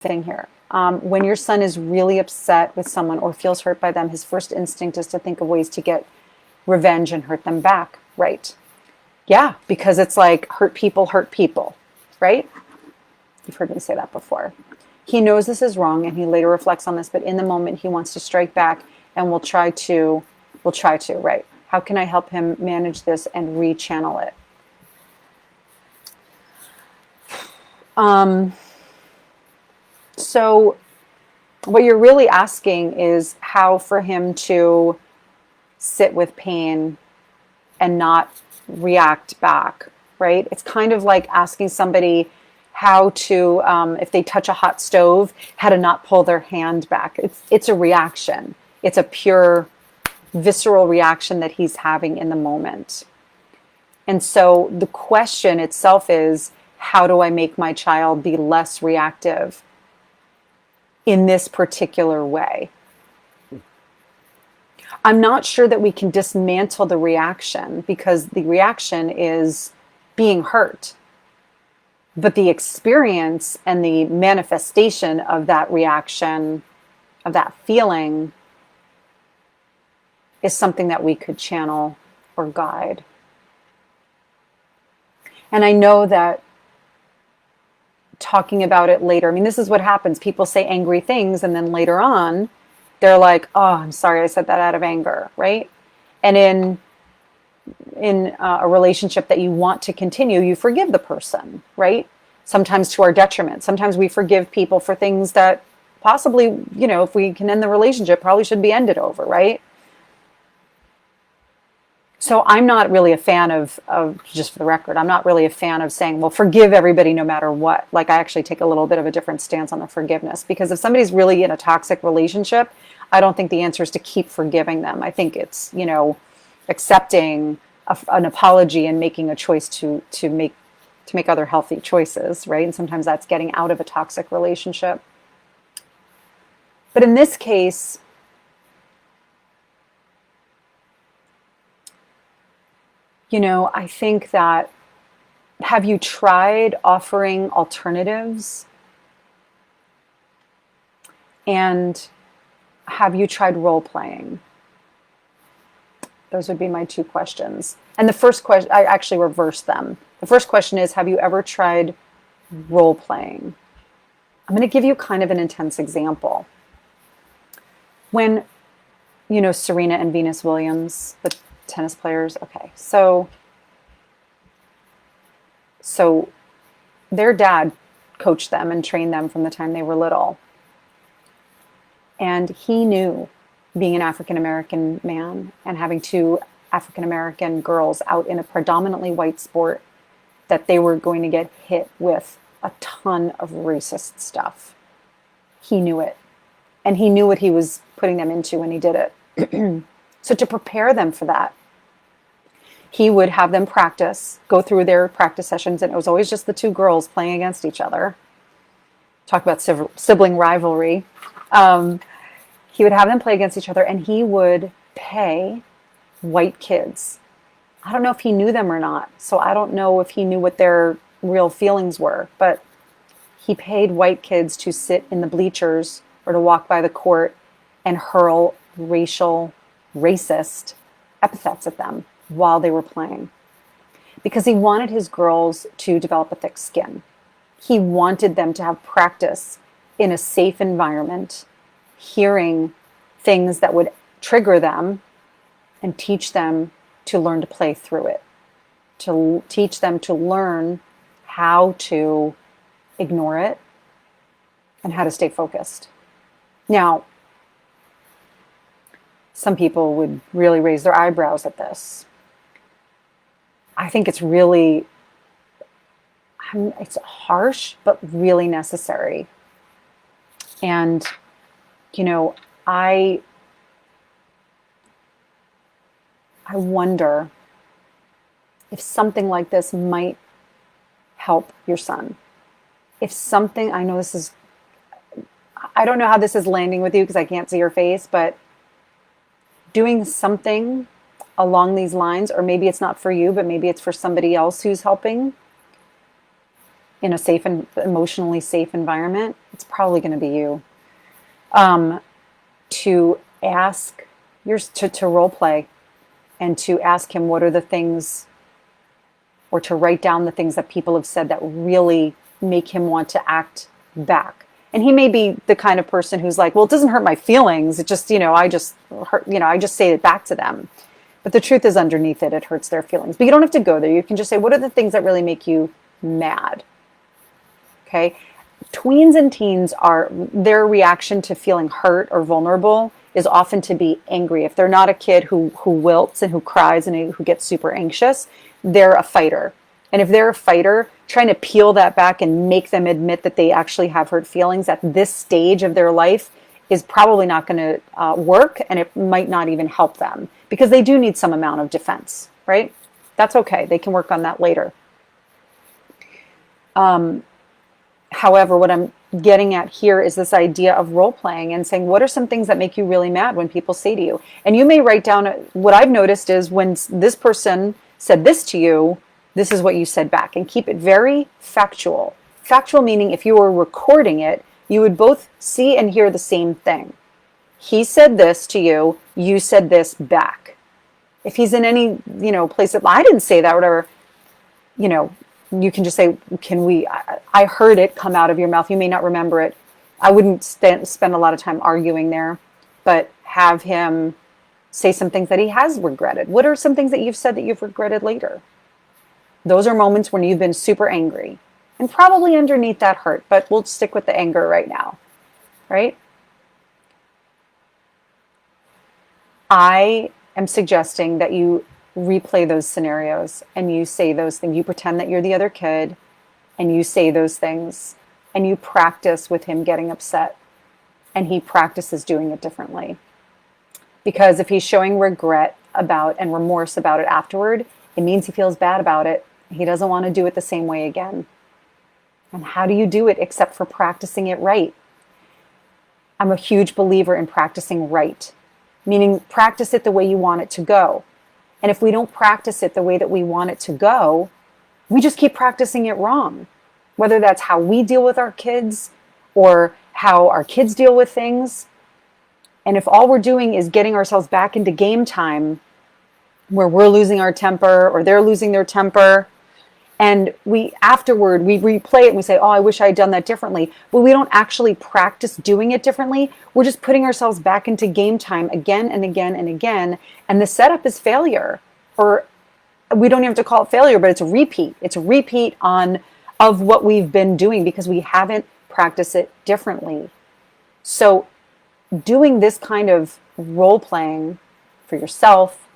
thing here. When your son is really upset with someone or feels hurt by them, his first instinct is to think of ways to get revenge and hurt them back, right? Yeah, because it's like hurt people, right? You've heard me say that before. He knows this is wrong and he later reflects on this, but in the moment he wants to strike back and will try to, right? How can I help him manage this and rechannel it? So what you're really asking is how for him to sit with pain and not react back, right? It's kind of like asking somebody how to, if they touch a hot stove, how to not pull their hand back. It's a reaction. It's a pure visceral reaction that he's having in the moment. And so the question itself is, how do I make my child be less reactive in this particular way? I'm not sure that we can dismantle the reaction because the reaction is being hurt. But the experience and the manifestation of that reaction, of that feeling, is something that we could channel or guide. And I know that talking about it later, I mean, this is what happens. People say angry things and then later on, they're like, oh, I'm sorry, I said that out of anger, right? And in a relationship that you want to continue, you forgive the person, right? Sometimes to our detriment. Sometimes we forgive people for things that possibly, if we can end the relationship, probably should be ended over, right? So I'm not really a fan of, just for the record, I'm not really a fan of saying, well, forgive everybody no matter what. Like I actually take a little bit of a different stance on the forgiveness, because if somebody's really in a toxic relationship, I don't think the answer is to keep forgiving them. I think it's, accepting an apology and making a choice to make other healthy choices, right? And sometimes that's getting out of a toxic relationship. But in this case, I think that, have you tried offering alternatives? And have you tried role playing? Those would be my two questions. And the first question, I actually reversed them. The first question is, have you ever tried role playing? I'm going to give you kind of an intense example. When, Serena and Venus Williams, the tennis players. Okay. So their dad coached them and trained them from the time they were little. And he knew, being an African-American man and having two African-American girls out in a predominantly white sport, that they were going to get hit with a ton of racist stuff. He knew it. And he knew what he was putting them into when he did it. So to prepare them for that, he would have them go through their practice sessions, and it was always just the two girls playing against each other. Talk about sibling rivalry. He would have them play against each other, and he would pay white kids. I don't know if he knew them or not, so I don't know if he knew what their real feelings were, but he paid white kids to sit in the bleachers or to walk by the court and hurl racist epithets at them while they were playing, because he wanted his girls to develop a thick skin. He wanted them to have practice in a safe environment, hearing things that would trigger them and teach them to learn to play through it, to teach them to learn how to ignore it and how to stay focused. Now, some people would really raise their eyebrows at this. I think it's harsh, but really necessary. And, I wonder if something like this might help your son. I don't know how this is landing with you because I can't see your face, but doing something along these lines, or maybe it's not for you, but maybe it's for somebody else who's helping, in a safe and emotionally safe environment, it's probably going to be you. Um, to ask to role play and to ask him what are the things, or to write down the things that people have said that really make him want to act back. And he may be the kind of person who's like, well, it doesn't hurt my feelings. It just, I just hurt, I just say it back to them. But the truth is underneath it, it hurts their feelings. But you don't have to go there. You can just say, what are the things that really make you mad? Okay. Tweens and teens their reaction to feeling hurt or vulnerable is often to be angry. If they're not a kid who wilts and who cries and who gets super anxious, they're a fighter. And if they're a fighter, trying to peel that back and make them admit that they actually have hurt feelings at this stage of their life is probably not going to work, and it might not even help them, because they do need some amount of defense, right? That's okay. They can work on that later. However, what I'm getting at here is this idea of role playing and saying, what are some things that make you really mad when people say to you? And you may write down, what I've noticed is when this person said this to you, this is what you said back, and keep it very factual. Factual meaning if you were recording it, you would both see and hear the same thing. He said this to you, you said this back. If he's in any, place that I didn't say that, or whatever, you can just say, I heard it come out of your mouth. You may not remember it. I wouldn't spend a lot of time arguing there, but have him say some things that he has regretted. What are some things that you've said that you've regretted later? Those are moments when you've been super angry, and probably underneath that hurt, but we'll stick with the anger right now, right? I am suggesting that you replay those scenarios and you say those things. You pretend that you're the other kid and you say those things, and you practice with him getting upset, and he practices doing it differently. Because if he's showing regret about and remorse about it afterward, it means he feels bad about it. He doesn't want to do it the same way again. And how do you do it except for practicing it right? I'm a huge believer in practicing right, meaning practice it the way you want it to go. And if we don't practice it the way that we want it to go, we just keep practicing it wrong. Whether that's how we deal with our kids or how our kids deal with things. And if all we're doing is getting ourselves back into game time where we're losing our temper or they're losing their temper, and afterward we replay it and we say, oh, I wish I had done that differently. But we don't actually practice doing it differently. We're just putting ourselves back into game time again and again and again. And the setup is failure. Or we don't even have to call it failure, but it's a repeat. It's a repeat of what we've been doing because we haven't practiced it differently. So doing this kind of role playing for yourself,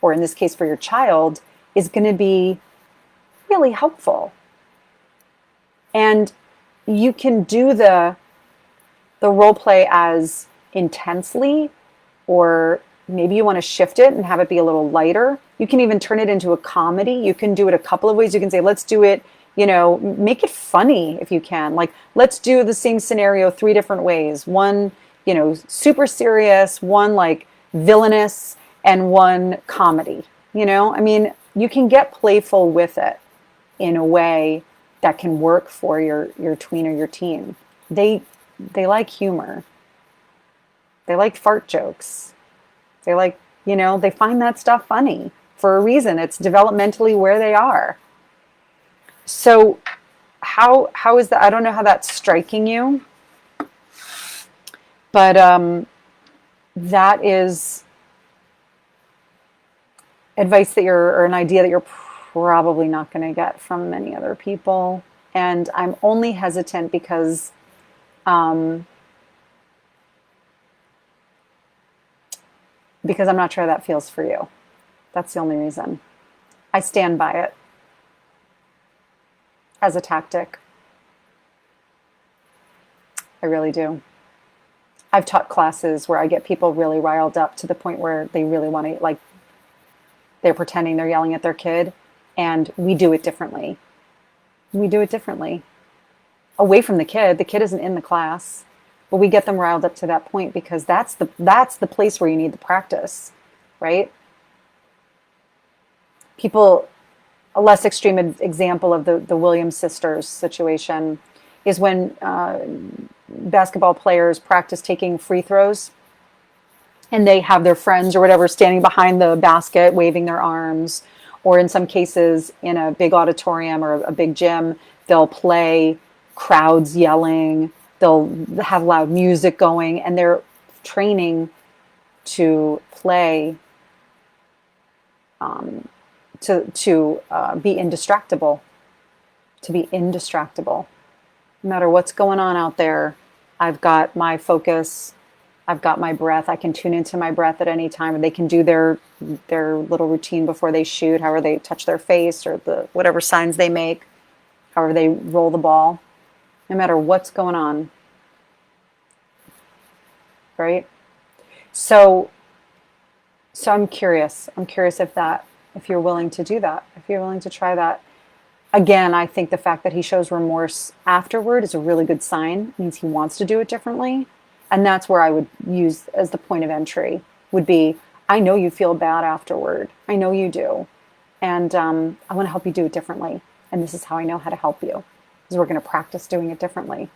or in this case for your child, is going to be really helpful. And you can do the role play as intensely, or maybe you want to shift it and have it be a little lighter. You can even turn it into a comedy. You can do it a couple of ways. You can say, let's do it, make it funny if you can. Like, let's do the same scenario 3 different ways. One, super serious, one like villainous, and one comedy. You can get playful with it in a way that can work for your tween or your teen. They like humor. They like fart jokes. They like, they find that stuff funny for a reason. It's developmentally where they are. So how is that? I don't know how that's striking you, but that is advice or an idea that you're probably not going to get from many other people. And I'm only hesitant because I'm not sure that feels for you. That's the only reason. I stand by it as a tactic. I really do. I've taught classes where I get people really riled up to the point where they really want to, like, they're pretending they're yelling at their kid, and we do it differently. We do it differently. Away from the kid. The kid isn't in the class, but we get them riled up to that point because that's the place where you need the practice, right? A a less extreme example of the Williams sisters situation is when basketball players practice taking free throws, and they have their friends or whatever standing behind the basket waving their arms, or in some cases in a big auditorium or a big gym, they'll play, crowds yelling, they'll have loud music going, and they're training to play, to be indistractable, no matter what's going on out there. I've got my focus, I've got my breath. I can tune into my breath at any time. Or they can do their little routine before they shoot, however they touch their face or the whatever signs they make, however they roll the ball, no matter what's going on. Right? So I'm curious. I'm curious if you're willing to do that, if you're willing to try that. Again, I think the fact that he shows remorse afterward is a really good sign. It means he wants to do it differently. And that's where I would use as the point of entry would be, I know you feel bad afterward. I know you do. And I want to help you do it differently. And this is how I know how to help you, because we're going to practice doing it differently.